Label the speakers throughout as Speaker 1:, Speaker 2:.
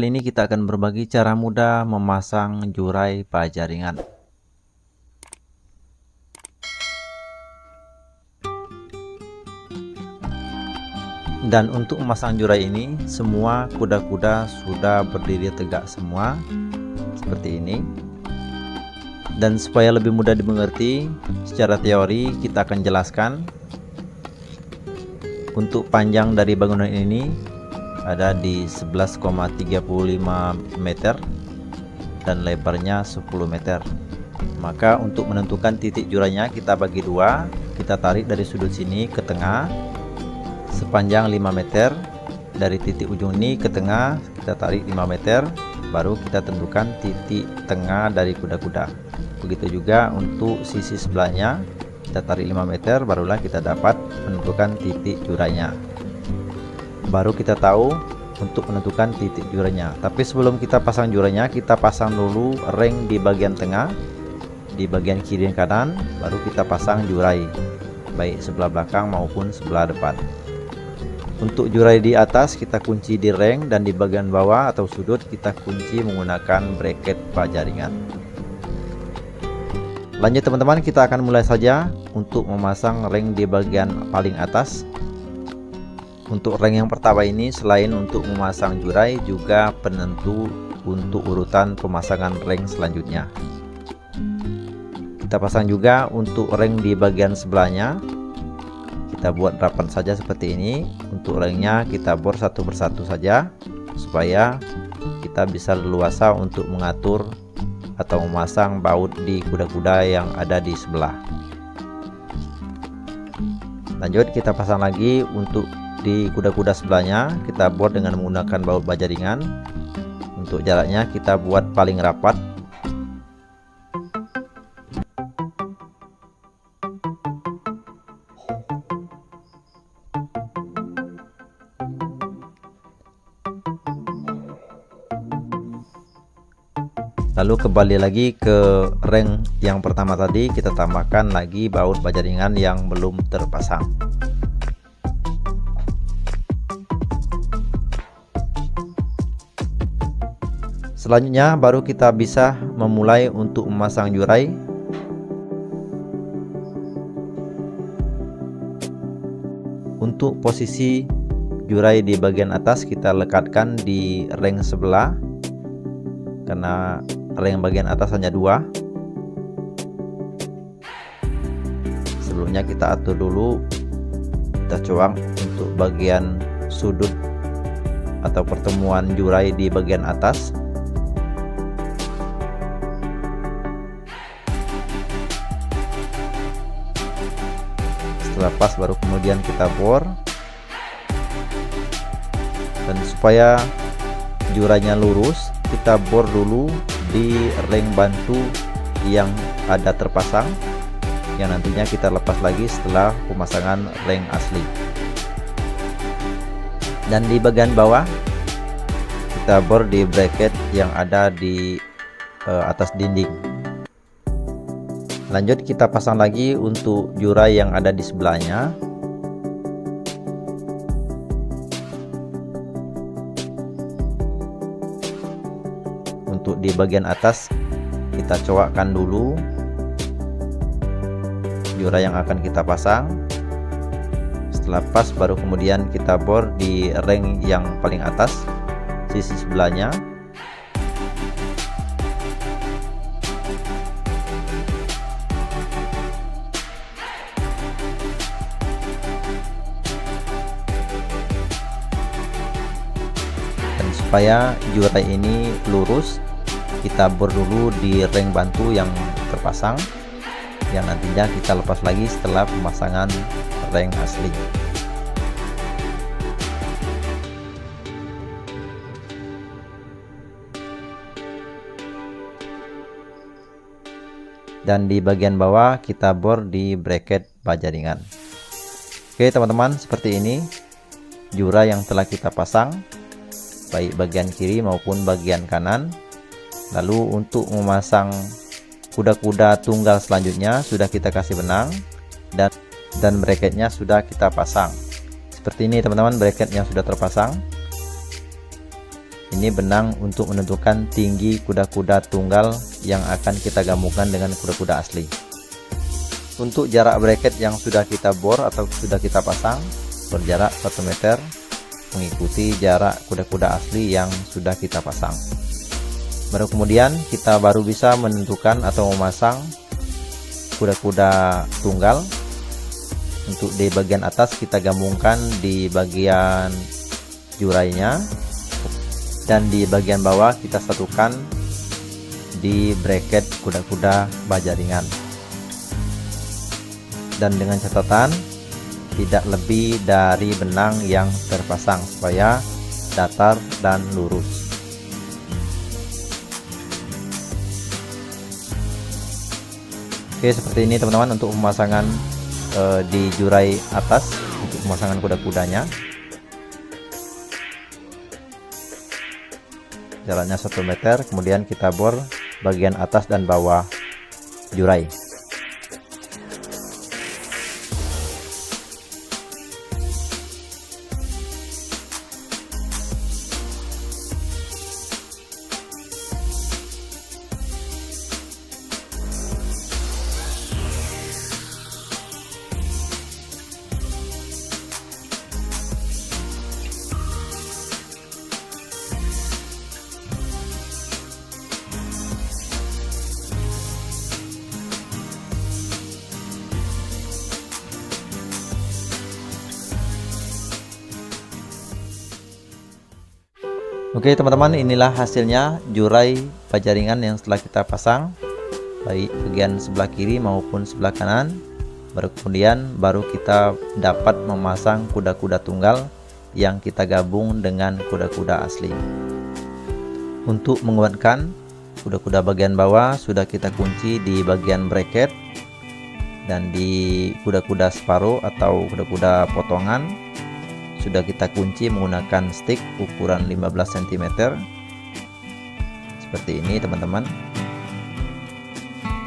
Speaker 1: kali ini kita akan berbagi cara mudah memasang jurai baja ringan. Dan untuk memasang jurai ini, semua kuda-kuda sudah berdiri tegak semua seperti ini. Dan supaya lebih mudah dimengerti, secara teori kita akan jelaskan. Untuk panjang dari bangunan ini ada di 11,35 meter dan lebarnya 10 meter. Maka untuk menentukan titik jurainya kita bagi dua, kita tarik dari sudut sini ke tengah sepanjang 5 meter. Dari titik ujung ini ke tengah kita tarik 5 meter, baru kita tentukan titik tengah dari kuda-kuda. Begitu juga untuk sisi sebelahnya, kita tarik 5 meter, barulah kita dapat menentukan titik jurainya. Baru kita tahu untuk menentukan titik jurainya. Tapi sebelum kita pasang jurainya, kita pasang dulu ring di bagian tengah, di bagian kiri dan kanan, baru kita pasang jurai baik sebelah belakang maupun sebelah depan. Untuk jurai di atas kita kunci di ring, dan di bagian bawah atau sudut kita kunci menggunakan bracket baja ringan. Lanjut teman-teman, kita akan mulai saja untuk memasang ring di bagian paling atas. Untuk ring yang pertama ini, selain untuk memasang jurai, juga penentu untuk urutan pemasangan ring selanjutnya. Kita pasang juga untuk ring di bagian sebelahnya. Kita buat rapat saja seperti ini. Untuk ringnya kita bor satu persatu saja, supaya kita bisa leluasa untuk mengatur atau memasang baut di kuda-kuda yang ada di sebelah. Lanjut kita pasang lagi untuk di kuda-kuda sebelahnya, kita bor dengan menggunakan baut baja ringan. Untuk jaraknya kita buat paling rapat. Lalu kembali lagi ke ring yang pertama tadi, kita tambahkan lagi baut baja ringan yang belum terpasang. Selanjutnya baru kita bisa memulai untuk memasang jurai. Untuk posisi jurai di bagian atas kita lekatkan di ring sebelah, karena ring bagian atas hanya dua. Sebelumnya kita atur dulu, kita coang untuk bagian sudut atau pertemuan jurai di bagian atas. Setelah pas baru kemudian kita bor. Dan supaya jurainya lurus, kita bor dulu di ring bantu yang ada terpasang, yang nantinya kita lepas lagi setelah pemasangan ring asli. Dan di bagian bawah kita bor di bracket yang ada di atas dinding. Lanjut kita pasang lagi untuk jurai yang ada di sebelahnya. Untuk di bagian atas kita coakkan dulu jurai yang akan kita pasang. Setelah pas baru kemudian kita bor di ring yang paling atas sisi sebelahnya. Dan supaya jurai ini lurus, kita bor dulu di ring bantu yang terpasang, yang nantinya kita lepas lagi setelah pemasangan ring asli. Dan di bagian bawah kita bor di bracket baja ringan. Oke teman-teman, seperti ini jurai yang telah kita pasang, baik bagian kiri maupun bagian kanan. Lalu untuk memasang kuda-kuda tunggal selanjutnya sudah kita kasih benang, dan bracketnya sudah kita pasang. Seperti ini teman-teman, bracket yang sudah terpasang. Ini benang untuk menentukan tinggi kuda-kuda tunggal yang akan kita gabungkan dengan kuda-kuda asli. Untuk jarak bracket yang sudah kita bor atau sudah kita pasang berjarak 1 meter, mengikuti jarak kuda-kuda asli yang sudah kita pasang. Baru kemudian kita baru bisa menentukan atau memasang kuda-kuda tunggal. Untuk di bagian atas kita gabungkan di bagian jurainya, dan di bagian bawah kita satukan di bracket kuda-kuda baja ringan. Dan dengan catatan tidak lebih dari benang yang terpasang supaya datar dan lurus. Oke, seperti ini teman-teman untuk pemasangan di jurai atas untuk pemasangan kuda-kudanya. Jaraknya 1 meter, kemudian kita bor bagian atas dan bawah jurai. Oke teman-teman, inilah hasilnya jurai baja ringan yang setelah kita pasang baik bagian sebelah kiri maupun sebelah kanan. Kemudian baru kita dapat memasang kuda-kuda tunggal yang kita gabung dengan kuda-kuda asli. Untuk menguatkan, kuda-kuda bagian bawah sudah kita kunci di bagian bracket, dan di kuda-kuda separuh atau kuda-kuda potongan sudah kita kunci menggunakan stick ukuran 15 cm seperti ini teman-teman.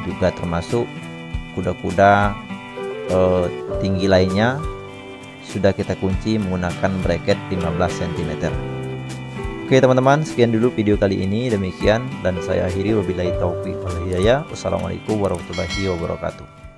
Speaker 1: Juga termasuk kuda-kuda tinggi lainnya sudah kita kunci menggunakan bracket 15 cm. Oke teman-teman, sekian dulu video kali ini. Demikian, dan saya akhiri, wabillahi taufiq wal hidayah. Wassalamualaikum warahmatullahi wabarakatuh.